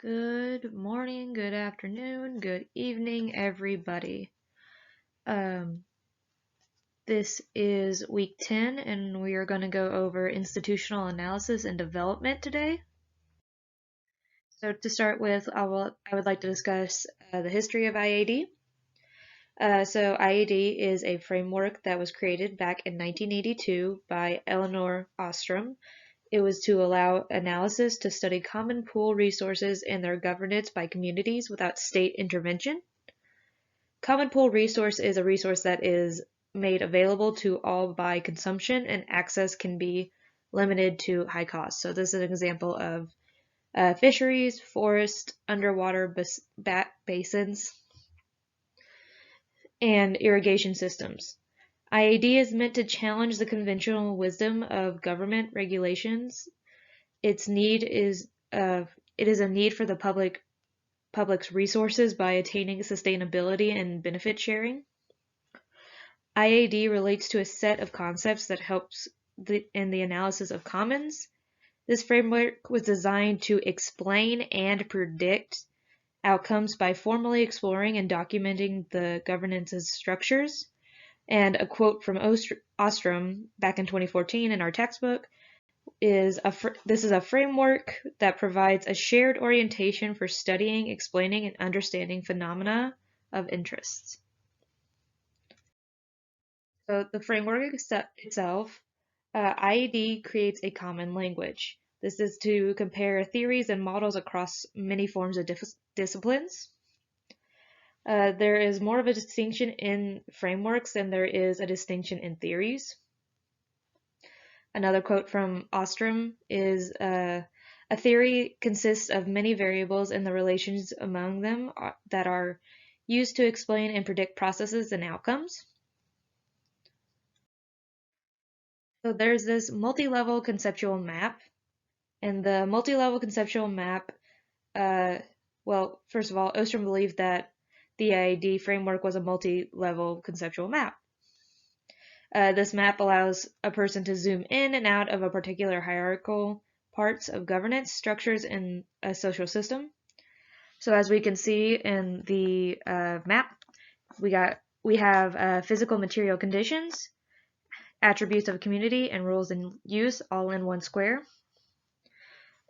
Good morning, good afternoon, good evening, everybody. Um, this is week 10, and we are going to go over institutional analysis and development today. So, to start with, I would like to discuss the history of IAD. IAD is a framework that was created back in 1982 by Elinor Orstom. It was to allow analysis to study common pool resources and their governance by communities without state intervention. Common pool resource is a resource that is made available to all by consumption, and access can be limited to high cost. So this is an example of fisheries, forest, underwater basins, and irrigation systems. IAD is meant to challenge the conventional wisdom of government regulations. Its need is it is a need for the public's resources by attaining sustainability and benefit sharing. IAD relates to a set of concepts that helps in the analysis of commons. This framework was designed to explain and predict outcomes by formally exploring and documenting the governance's structures. And a quote from Ostrom back in 2014 in our textbook is this is a framework that provides a shared orientation for studying, explaining, and understanding phenomena of interest. So the framework itself, IED creates a common language. This is to compare theories and models across many forms of disciplines. There is more of a distinction in frameworks than there is a distinction in theories. Another quote from Ostrom is, a theory consists of many variables and the relations among them that are used to explain and predict processes and outcomes. So there's this multi-level conceptual map, and the multi-level conceptual map, well, first of all, Ostrom believed that the IAD framework was a multi-level conceptual map. This map allows a person to zoom in and out of a particular hierarchical parts of governance structures in a social system. So as we can see in the map, we have physical material conditions, attributes of community, and rules in use all in one square.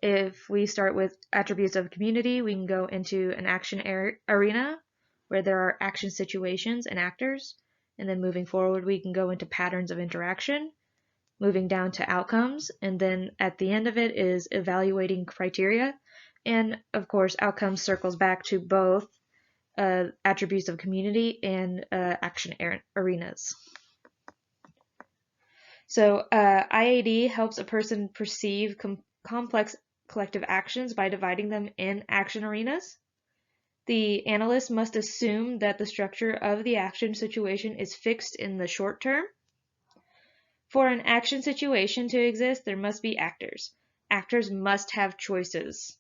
If we start with attributes of community, we can go into an action arena where there are action situations and actors. And then moving forward, we can go into patterns of interaction, moving down to outcomes. And then at the end of it is evaluating criteria. And of course, outcomes circles back to both attributes of community and action arenas. So IAD helps a person perceive complex collective actions by dividing them in action arenas. The analyst must assume that the structure of the action situation is fixed in the short term. For an action situation to exist, there must be actors. Actors must have choices.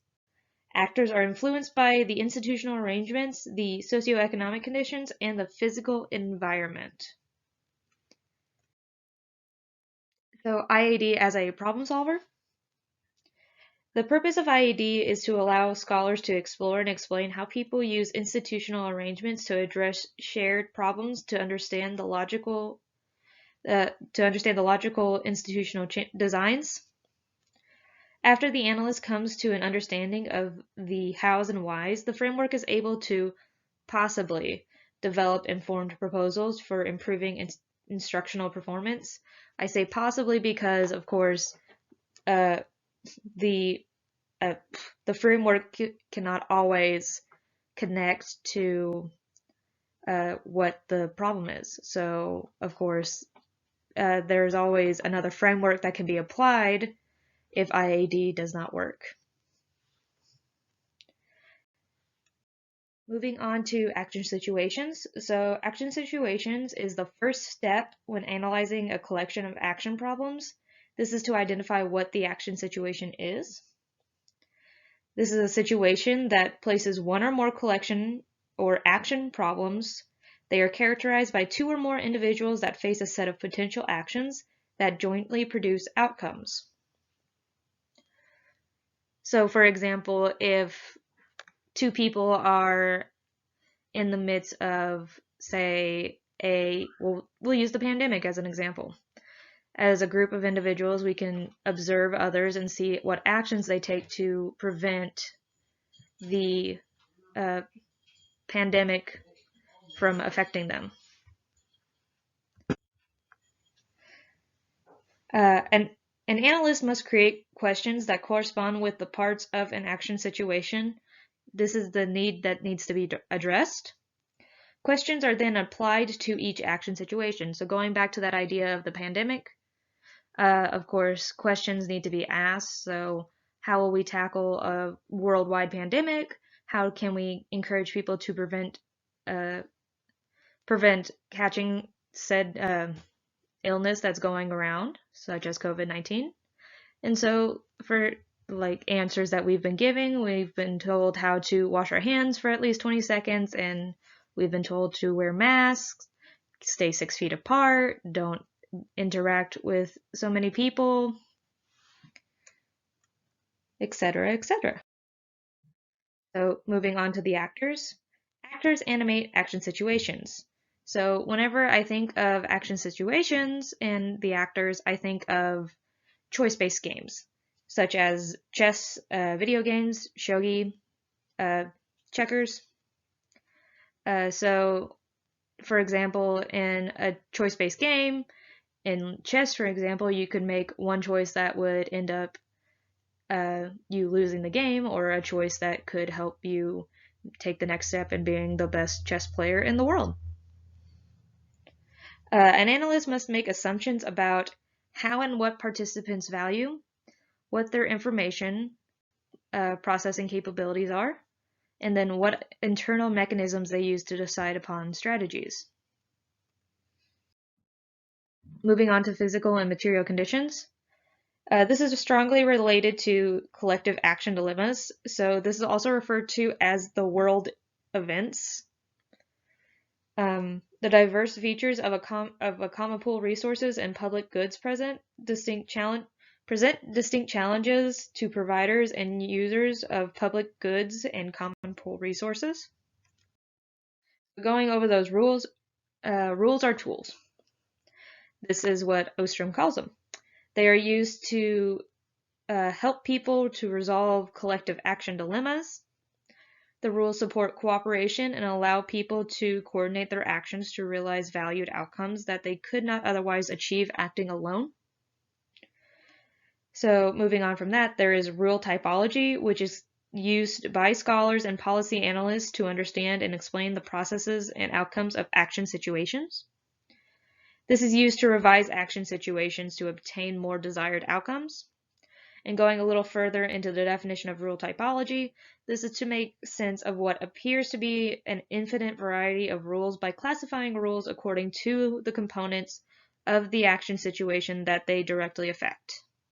Actors are influenced by the institutional arrangements, the socioeconomic conditions, and the physical environment. So IAD as a problem solver. The purpose of IAD is to allow scholars to explore and explain how people use institutional arrangements to address shared problems to understand the logical institutional designs. After the analyst comes to an understanding of the hows and whys, the framework is able to possibly develop informed proposals for improving instructional performance. I say possibly because, of course, the framework cannot always connect to what the problem is. So, of course, there's always another framework that can be applied if IAD does not work. Moving on to action situations. So, action situations is the first step when analyzing a collection of action problems. This is to identify what the action situation is. This is a situation that places one or more collection or action problems. They are characterized by two or more individuals that face a set of potential actions that jointly produce outcomes. So, for example, if two people are in the midst of, say, we'll use the pandemic as an example. As a group of individuals, we can observe others and see what actions they take to prevent the pandemic from affecting them. An analyst must create questions that correspond with the parts of an action situation. This is the need that needs to be addressed. Questions are then applied to each action situation. So going back to that idea of the pandemic, of course, questions need to be asked. So how will we tackle a worldwide pandemic? How can we encourage people to prevent catching said illness that's going around, such as COVID-19? And so for like answers that we've been giving, we've been told how to wash our hands for at least 20 seconds, and we've been told to wear masks, stay 6 feet apart, don't interact with so many people, etc., etc. So moving on to the actors. Actors animate action situations. So whenever I think of action situations and the actors, I think of choice-based games, such as chess, video games, shogi, checkers. So, for example, in a choice-based game, in chess, for example, you could make one choice that would end up you losing the game, or a choice that could help you take the next step in being the best chess player in the world. An analyst must make assumptions about how and what participants value, what their information processing capabilities are, and then what internal mechanisms they use to decide upon strategies. Moving on to physical and material conditions. This is strongly related to collective action dilemmas, so this is also referred to as the world events. The diverse features of a common pool resources and public goods present distinct challenges to providers and users of public goods and common pool resources. Going over those rules, rules are tools. This is what Orstom calls them. They are used to help people to resolve collective action dilemmas. The rules support cooperation and allow people to coordinate their actions to realize valued outcomes that they could not otherwise achieve acting alone. So moving on from that, there is rule typology, which is used by scholars and policy analysts to understand and explain the processes and outcomes of action situations. This is used to revise action situations to obtain more desired outcomes. And going a little further into the definition of rule typology, this is to make sense of what appears to be an infinite variety of rules by classifying rules according to the components of the action situation that they directly affect.